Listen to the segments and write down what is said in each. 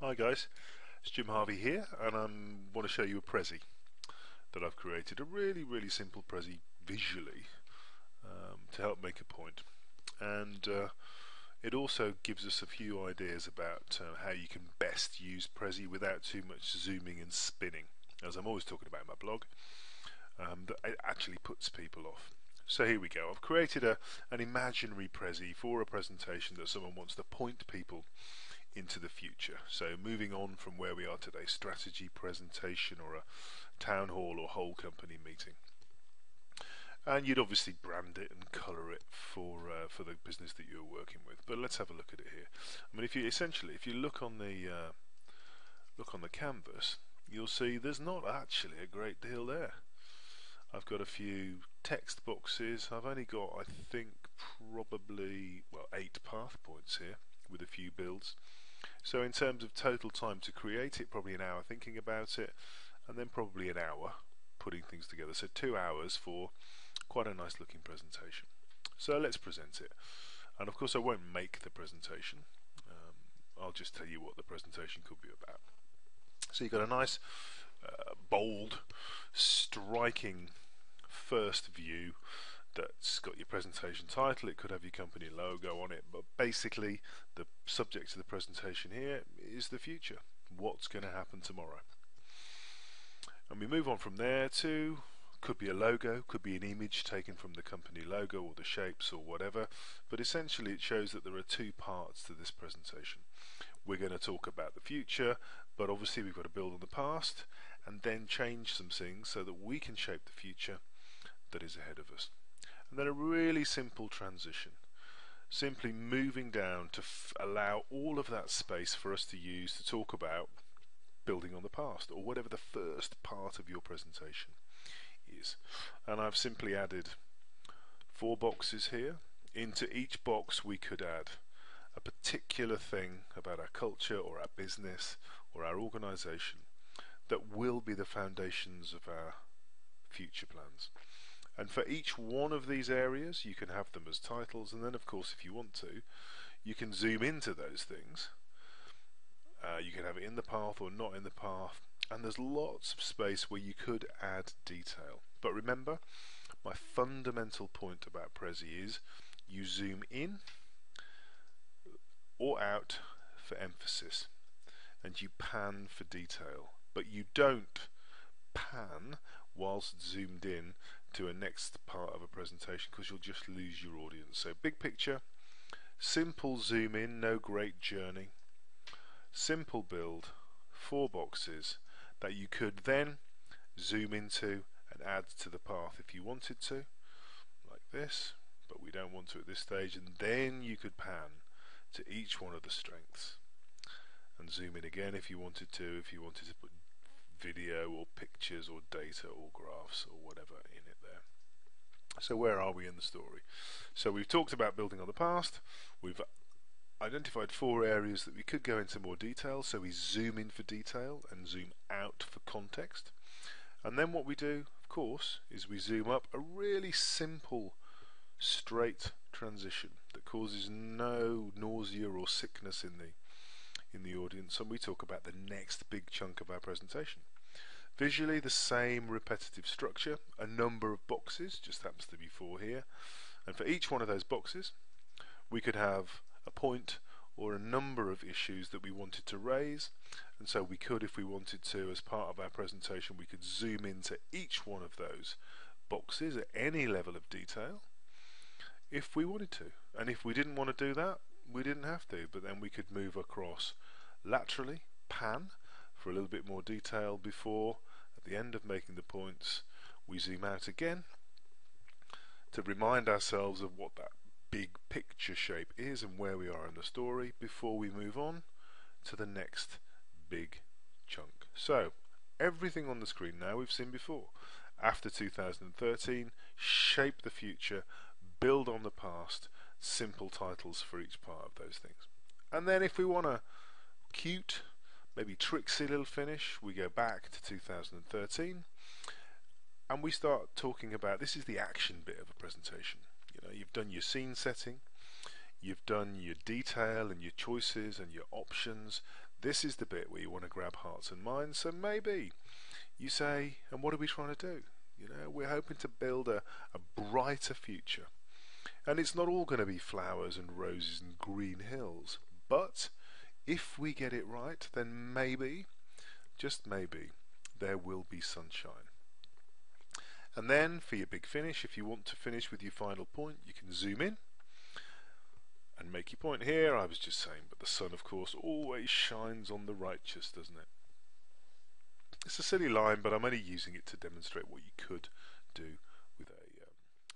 Hi guys, it's Jim Harvey here, and I want to show you a Prezi that I've created. A really simple Prezi visually to help make a point. And it also gives us a few ideas about how you can best use Prezi without too much zooming and spinning, as I'm always talking about in my blog, that it actually puts people off. So here we go. I've created an imaginary Prezi for a presentation that someone wants to point people into the future. So moving on from where we are today, strategy presentation or a town hall or whole company meeting. And you'd obviously brand it and colour it for the business that you're working with. But let's have a look at it here. I mean, if you look on the canvas, you'll see there's not actually a great deal there. I've got a few text boxes. I've only got, I think, probably 8 path points here with a few builds. So in terms of total time to create it, probably an hour thinking about it, and then probably an hour putting things together. So 2 hours for quite a nice looking presentation. So let's present it. And of course I won't make the presentation. I'll just tell you what the presentation could be about. So you've got a nice, bold, striking first view that's got your presentation title. It could have your company logo on it, but basically the subject of the presentation here is the future. What's going to happen tomorrow? And we move on from there to, could be a logo, could be an image taken from the company logo or the shapes or whatever, but essentially it shows that there are 2 parts to this presentation. We're going to talk about the future, but obviously we've got to build on the past and then change some things so that we can shape the future that is ahead of us. And then a really simple transition, simply moving down to allow all of that space for us to use to talk about building on the past, or whatever the first part of your presentation is. And I've simply added 4 boxes here. Into each box we could add a particular thing about our culture or our business or our organization that will be the foundations of our future plans. And for each one of these areas you can have them as titles, and then of course if you want to you can zoom into those things. You can have it in the path or not in the path, and there's lots of space where you could add detail. But remember, my fundamental point about Prezi is you zoom in or out for emphasis and you pan for detail, but you don't pan whilst zoomed in to a next part of a presentation, because you'll just lose your audience. So big picture, simple zoom in, no great journey, simple build, 4 boxes that you could then zoom into and add to the path if you wanted to, like this, but we don't want to at this stage. And then you could pan to each one of the strengths and zoom in again if you wanted to put video or pictures or data or graphs or whatever in it there. So where are we in the story? So we've talked about building on the past. We've identified 4 areas that we could go into more detail, so we zoom in for detail and zoom out for context. And then what we do, of course, is we zoom up a really simple straight transition that causes no nausea or sickness in the audience, and we talk about the next big chunk of our presentation. Visually the same repetitive structure, a number of boxes, just happens to be 4 here, and for each one of those boxes we could have a point or a number of issues that we wanted to raise, and so we could, if we wanted to, as part of our presentation, we could zoom into each one of those boxes at any level of detail if we wanted to. And if we didn't want to do that, we didn't have to, but then we could move across laterally, pan, for a little bit more detail before, at the end of making the points, we zoom out again to remind ourselves of what that big picture shape is and where we are in the story before we move on to the next big chunk. So everything on the screen now we've seen before. After 2013, shape the future, build on the past, simple titles for each part of those things. And then if we want a cute, maybe tricksy little finish, we go back to 2013 and we start talking about, this is the action bit of a presentation. You know, you've done your scene setting, you've done your detail and your choices and your options. This is the bit where you want to grab hearts and minds. So maybe you say, and what are we trying to do? You know, we're hoping to build a brighter future. And it's not all going to be flowers and roses and green hills. But if we get it right, then maybe, just maybe, there will be sunshine. And then for your big finish, if you want to finish with your final point, you can zoom in and make your point here. I was just saying, but the sun, of course, always shines on the righteous, doesn't it? It's a silly line, but I'm only using it to demonstrate what you could do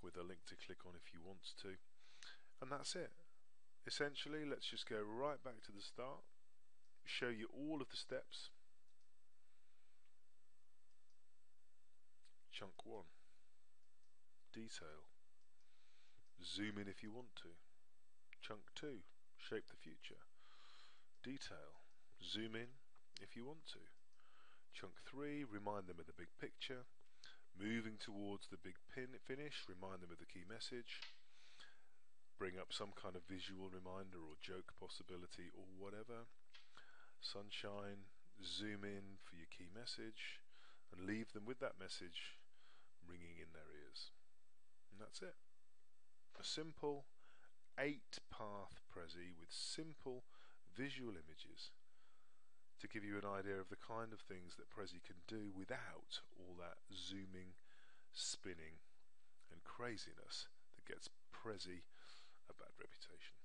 with a link to click on if you want to. And that's it. Essentially, let's just go right back to the start, show you all of the steps. Chunk 1, detail. Zoom in if you want to. Chunk 2, shape the future. Detail. Zoom in if you want to. Chunk 3, remind them of the big picture. Moving towards the big finish, remind them of the key message. Bring up some kind of visual reminder or joke possibility or whatever. Sunshine, zoom in for your key message and leave them with that message ringing in their ears. And that's it. A simple 8-path Prezi with simple visual images to give you an idea of the kind of things that Prezi can do without all that zooming, spinning and craziness that gets Prezi a bad reputation.